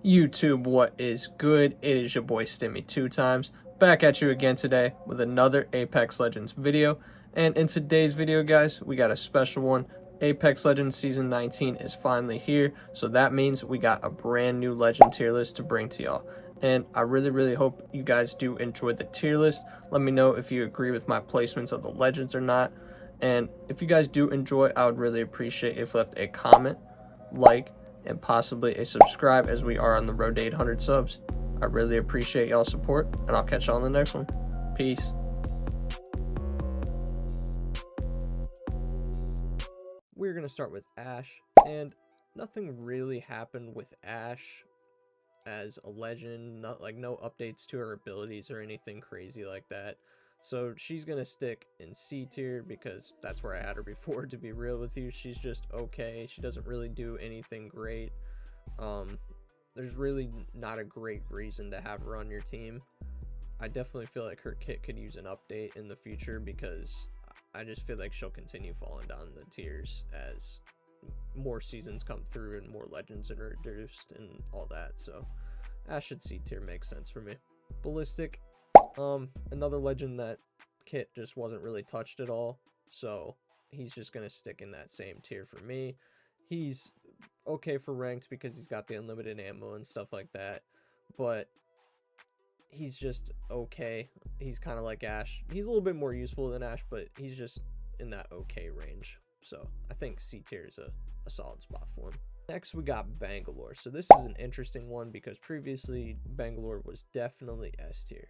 YouTube, what is good? It is your boy Stimmy 2 times, back at you again today with another Apex Legends video. And in today's video, guys, we got a special one. Apex Legends Season 19 is finally here, so that means we got a brand new Legend tier list to bring to y'all. And I really hope you guys do enjoy the tier list. Let me know if you agree with my placements of the Legends or not. And if you guys do enjoy, I would really appreciate if you left a comment, like, and possibly a subscribe, as we are on the road to 800 subs. I really appreciate y'all's support, and I'll catch y'all in the next one. Peace. We're going to start with Ashe, and nothing really happened with Ashe as a legend. No updates to her abilities or anything crazy like that. So she's going to stick in C tier because that's where I had her before, to be real with you. She's just okay. She doesn't really do anything great. There's really not a great reason to have her on your team. I definitely feel like her kit could use an update in the future because I just feel like she'll continue falling down the tiers as more seasons come through and more legends are introduced and all that. So Ashe at C tier makes sense for me. Ballistic, another legend that kit just wasn't really touched at all, so he's just gonna stick in that same tier for me. He's okay for ranked because he's got the unlimited ammo and stuff like that, but he's just okay. He's kind of like Ashe. He's a little bit more useful than Ashe, but he's just in that okay range. So I think C tier is a solid spot for him. Next, we got Bangalore. So this is an interesting one because previously Bangalore was definitely S tier,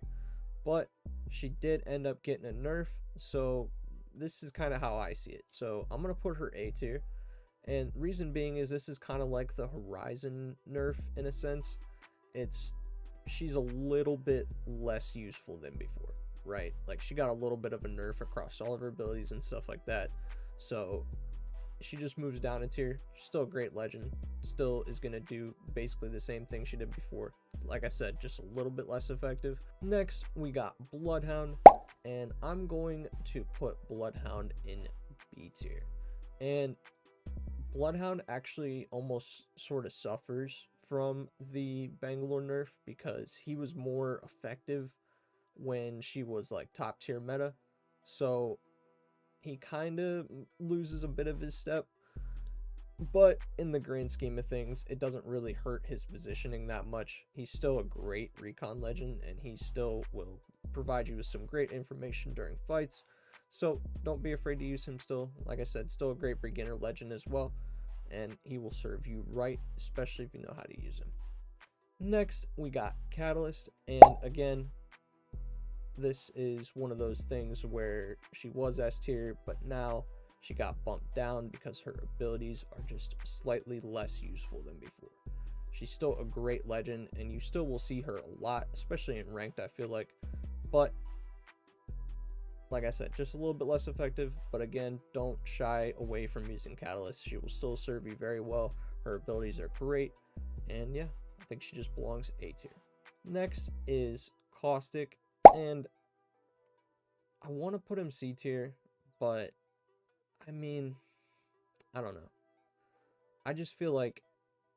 but she did end up getting a nerf. So this is kind of how I see it. So I'm going to put her A tier. And reason being is this is kind of like the Horizon nerf in a sense. She's a little bit less useful than before, right? Like she got a little bit of a nerf across all of her abilities and stuff like that. So she just moves down a tier. She's still a great legend. Still is going to do basically the same thing she did before. Like I said, just a little bit less effective. Next, we got Bloodhound. And I'm going to put Bloodhound in B tier. And Bloodhound actually almost sort of suffers from the Bangalore nerf because he was more effective when she was like top tier meta. So he kind of loses a bit of his step, but in the grand scheme of things, it doesn't really hurt his positioning that much. He's still a great recon legend, and he still will provide you with some great information during fights. So don't be afraid to use him still. Like I said, still a great beginner legend as well, and he will serve you right, especially if you know how to use him. Next, we got Catalyst, and again, this is one of those things where she was S tier, but now she got bumped down because her abilities are just slightly less useful than before. She's still a great legend, and you still will see her a lot, especially in ranked, I feel like. But like I said, just a little bit less effective. But again, don't shy away from using Catalyst. She will still serve you very well. Her abilities are great. And yeah, I think she just belongs A tier. Next is Caustic. And I want to put him C tier, but I mean, I don't know. I just feel like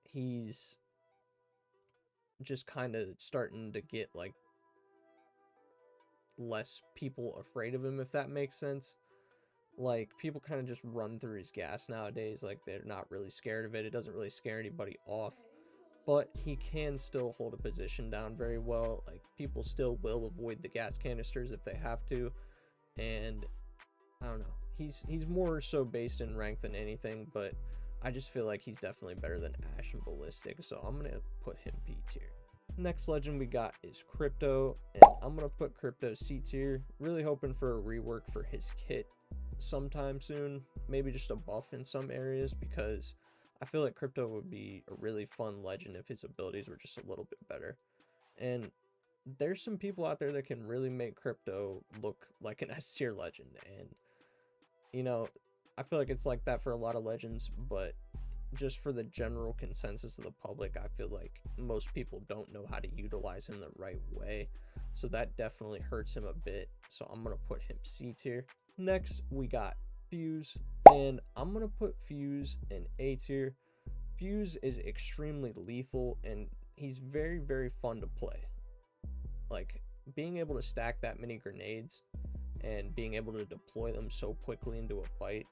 he's just kind of starting to get like less people afraid of him, if that makes sense. Like people kind of just run through his gas nowadays. Like they're not really scared of it. It doesn't really scare anybody off. But he can still hold a position down very well. Like people still will avoid the gas canisters if they have to. And I don't know. He's more so based in rank than anything, but I just feel like he's definitely better than Ashe and Ballistic, so I'm gonna put him B tier. Next legend we got is Crypto, and I'm gonna put Crypto C tier. Really hoping for a rework for his kit sometime soon, maybe just a buff in some areas, because I feel like Crypto would be a really fun legend if his abilities were just a little bit better. And there's some people out there that can really make Crypto look like an S tier legend, and you know, I feel like it's like that for a lot of legends, but just for the general consensus of the public, I feel like most people don't know how to utilize him the right way. So that definitely hurts him a bit. So I'm going to put him C tier. Next, we got Fuse, and I'm going to put Fuse in A tier. Fuse is extremely lethal, and he's very, very fun to play. Like, being able to stack that many grenades and being able to deploy them so quickly into a fight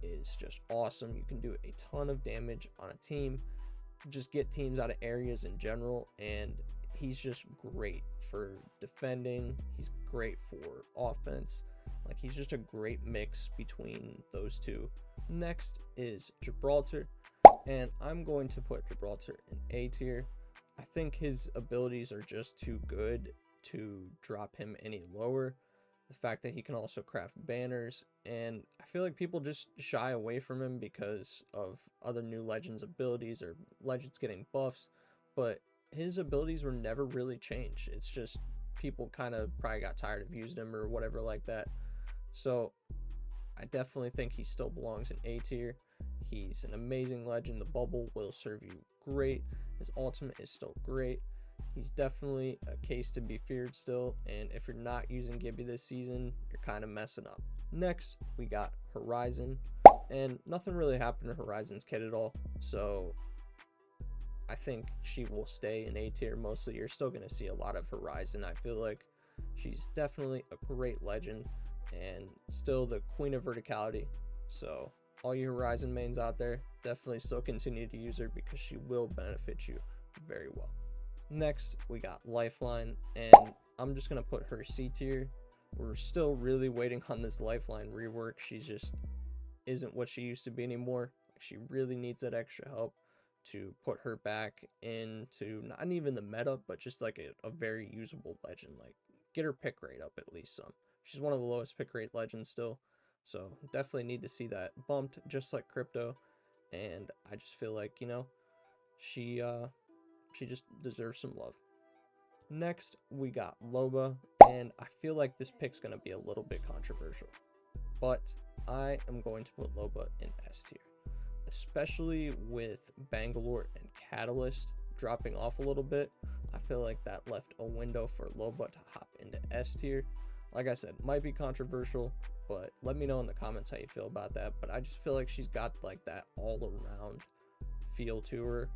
is just awesome. You can do a ton of damage on a team, just get teams out of areas in general, and he's just great for defending. He's great for offense. Like, he's just a great mix between those two. Next is Gibraltar, and I'm going to put Gibraltar in A tier. I think his abilities are just too good to drop him any lower. The fact that he can also craft banners, and I feel like people just shy away from him because of other new legends abilities or legends getting buffs, but his abilities were never really changed. It's just people kind of probably got tired of using him or whatever like that. So I definitely think he still belongs in A tier. He's an amazing legend. The bubble will serve you great. His ultimate is still great. He's definitely a case to be feared still, and if you're not using Gibby this season, you're kind of messing up. Next, we got Horizon, and nothing really happened to Horizon's kit at all, so I think she will stay in A tier mostly. You're still going to see a lot of Horizon. I feel like she's definitely a great legend, and still the queen of verticality, so all you Horizon mains out there, definitely still continue to use her because she will benefit you very well. Next, we got Lifeline, and I'm just going to put her C tier. We're still really waiting on this Lifeline rework. She just isn't what she used to be anymore. She really needs that extra help to put her back into not even the meta, but just like a very usable legend. Like, get her pick rate up at least some. She's one of the lowest pick rate legends still, so definitely need to see that bumped, just like Crypto. And I just feel like, you know, she just deserves some love. Next, we got Loba, and I feel like this pick's going to be a little bit controversial, but I am going to put Loba in S tier, especially with Bangalore and Catalyst dropping off a little bit. I feel like that left a window for Loba to hop into S tier. Like I said, might be controversial, but let me know in the comments how you feel about that. But I just feel like she's got like that all-around feel to her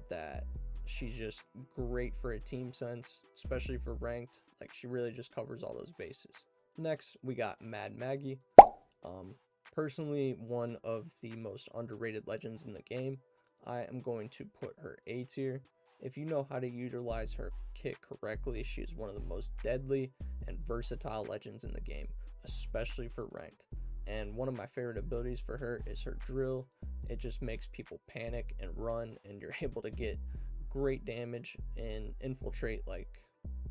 that she's just great for a team sense, especially for ranked. Like, she really just covers all those bases. Next, we got Mad Maggie. Personally, one of the most underrated legends in the game. I am going to put her A tier. If you know how to utilize her kit correctly, she is one of the most deadly and versatile legends in the game, especially for ranked. And one of my favorite abilities for her is her drill. It just makes people panic and run, and you're able to get great damage and infiltrate like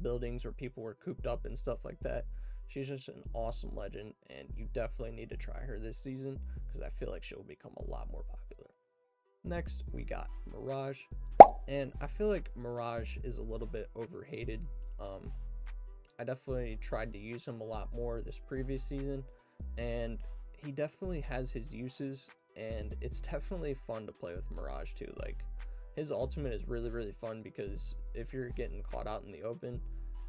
buildings where people were cooped up and stuff like that. She's just an awesome legend, and you definitely need to try her this season because I feel like she'll become a lot more popular. Next, we got Mirage, and I feel like Mirage is a little bit overhated. I definitely tried to use him a lot more this previous season, and he definitely has his uses, and it's definitely fun to play with Mirage too. Like, his ultimate is really, really fun because if you're getting caught out in the open,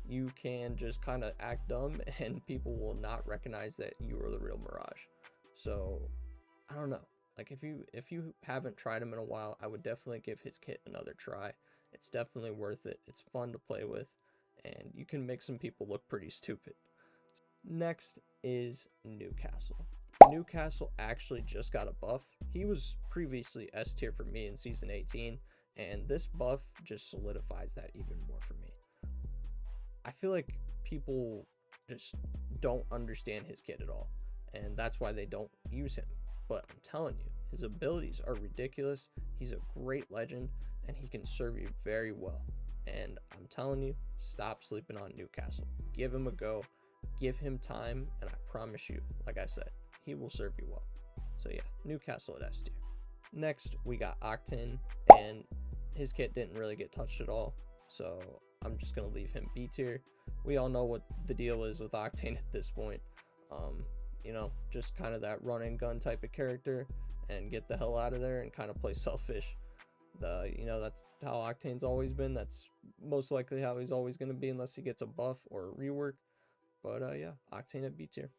you can just kind of act dumb and people will not recognize that you are the real Mirage. So I don't know, like, if you haven't tried him in a while, I would definitely give his kit another try. It's definitely worth it. It's fun to play with, and you can make some people look pretty stupid. Next is Newcastle. Newcastle actually just got a buff. He was previously S tier for me in season 18, and this buff just solidifies that even more for me. I feel like people just don't understand his kit at all, and that's why they don't use him. But I'm telling you, his abilities are ridiculous. He's a great legend, and he can serve you very well. And I'm telling you, stop sleeping on Newcastle. Give him a go, give him time, and I promise you, like I said, he will serve you well. So yeah, Newcastle at S tier. Next, we got Octane, and his kit didn't really get touched at all, so I'm just going to leave him B tier. We all know what the deal is with Octane at this point. You know, just kind of that run and gun type of character, and get the hell out of there and kind of play selfish. You know, that's how Octane's always been. That's most likely how he's always going to be unless he gets a buff or a rework. But yeah, Octane at B tier.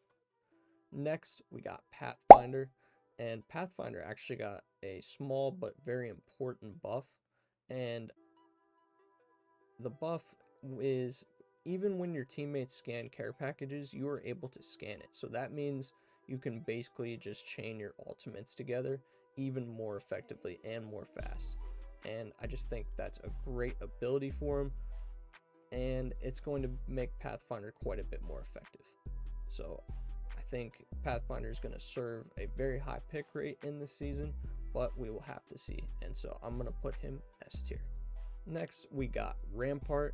Next, we got Pathfinder, and Pathfinder actually got a small but very important buff, and the buff is even when your teammates scan care packages, you are able to scan it. So that means you can basically just chain your ultimates together even more effectively and more fast. And I just think that's a great ability for him, and it's going to make Pathfinder quite a bit more effective. So I think Pathfinder is going to serve a very high pick rate in this season, but we will have to see. And so I'm going to put him S tier. Next, we got Rampart,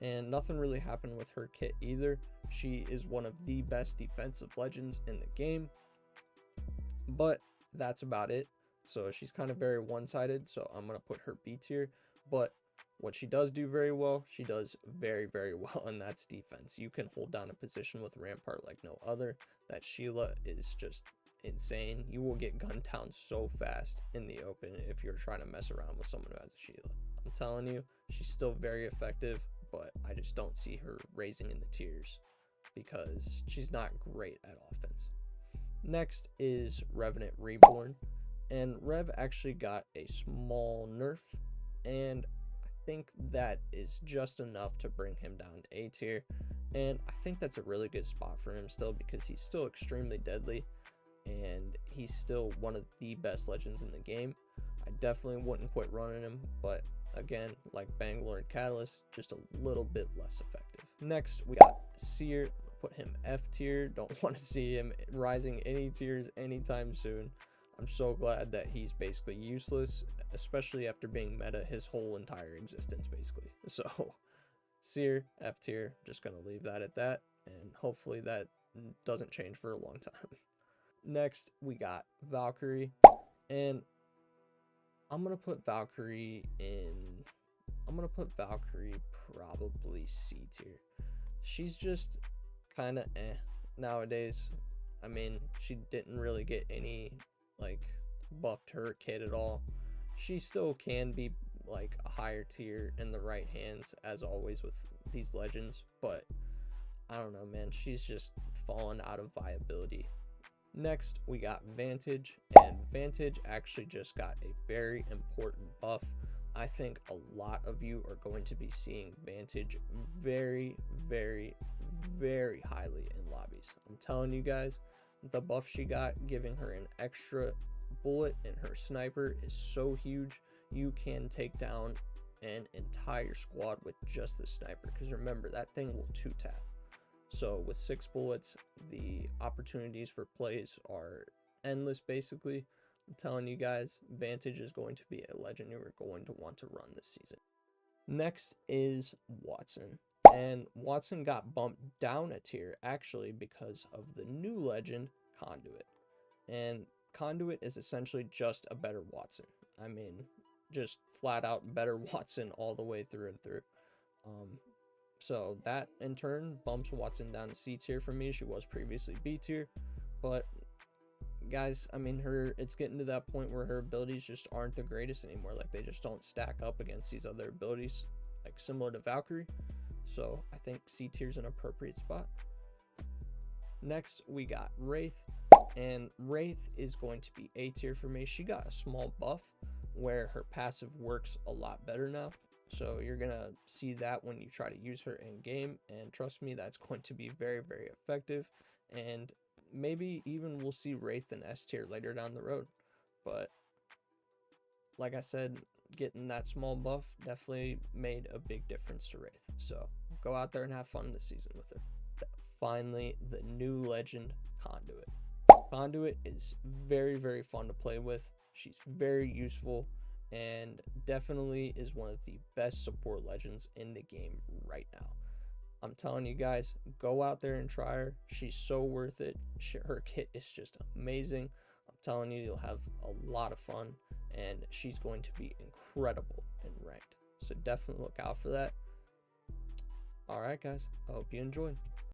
and nothing really happened with her kit either. She is one of the best defensive legends in the game, but that's about it. So she's kind of very one-sided, so I'm going to put her B tier. But what she does do very well, she does very, very well, and that's defense. You can hold down a position with Rampart like no other. That Sheila is just insane. You will get gunned down so fast in the open if you're trying to mess around with someone who has a Sheila. I'm telling you, she's still very effective, but I just don't see her raising in the tiers because she's not great at offense. Next is Rev Reborn, and Rev actually got a small nerf, and I think that is just enough to bring him down to A tier, and I think that's a really good spot for him still because he's still extremely deadly, and he's still one of the best legends in the game. I definitely wouldn't quit running him, but again, like Bangalore and Catalyst, just a little bit less effective. Next, we got Seer. Put him F tier. Don't want to see him rising any tiers anytime soon. I'm so glad that he's basically useless, especially after being meta his whole entire existence, basically. So, Seer, F tier. Just going to leave that at that, and hopefully that doesn't change for a long time. Next, we got Valkyrie, and I'm going to put Valkyrie probably C tier. She's just kind of nowadays. I mean, she didn't really get any like buff to her kit at all. She still can be like a higher tier in the right hands as always with these legends, but I don't know, man, she's just fallen out of viability. Next, we got Vantage, and Vantage actually just got a very important buff. I think a lot of you are going to be seeing Vantage very, very, very highly in lobbies. I'm telling you guys, the buff she got, giving her an extra bullet in her sniper, is so huge. You can take down an entire squad with just the sniper, because remember, that thing will 2-tap. So with 6 bullets, the opportunities for plays are endless, basically. I'm telling you guys, Vantage is going to be a legend you are going to want to run this season. Next is Wattson, and Wattson got bumped down a tier actually because of the new legend, Conduit. And Conduit is essentially just a better Wattson. I mean, just flat out better Wattson all the way through and through. So that in turn bumps Wattson down to C tier for me. She was previously B tier, but guys, I mean, it's getting to that point where her abilities just aren't the greatest anymore. Like, they just don't stack up against these other abilities, like similar to Valkyrie. So I think C tier is an appropriate spot. Next, we got Wraith, and Wraith is going to be A tier for me. She got a small buff where her passive works a lot better now. So you're going to see that when you try to use her in game, and trust me, that's going to be very, very effective. And maybe even we'll see Wraith in S tier later down the road. But like I said, getting that small buff definitely made a big difference to Wraith. So go out there and have fun this season with her. Finally, the new legend, Conduit. Conduit is very, very fun to play with. She's very useful and definitely is one of the best support legends in the game right now. I'm telling you guys, go out there and try her. She's so worth it. Her kit is just amazing. I'm telling you, you'll have a lot of fun, and she's going to be incredible in ranked. So definitely look out for that. All right, guys, I hope you enjoyed.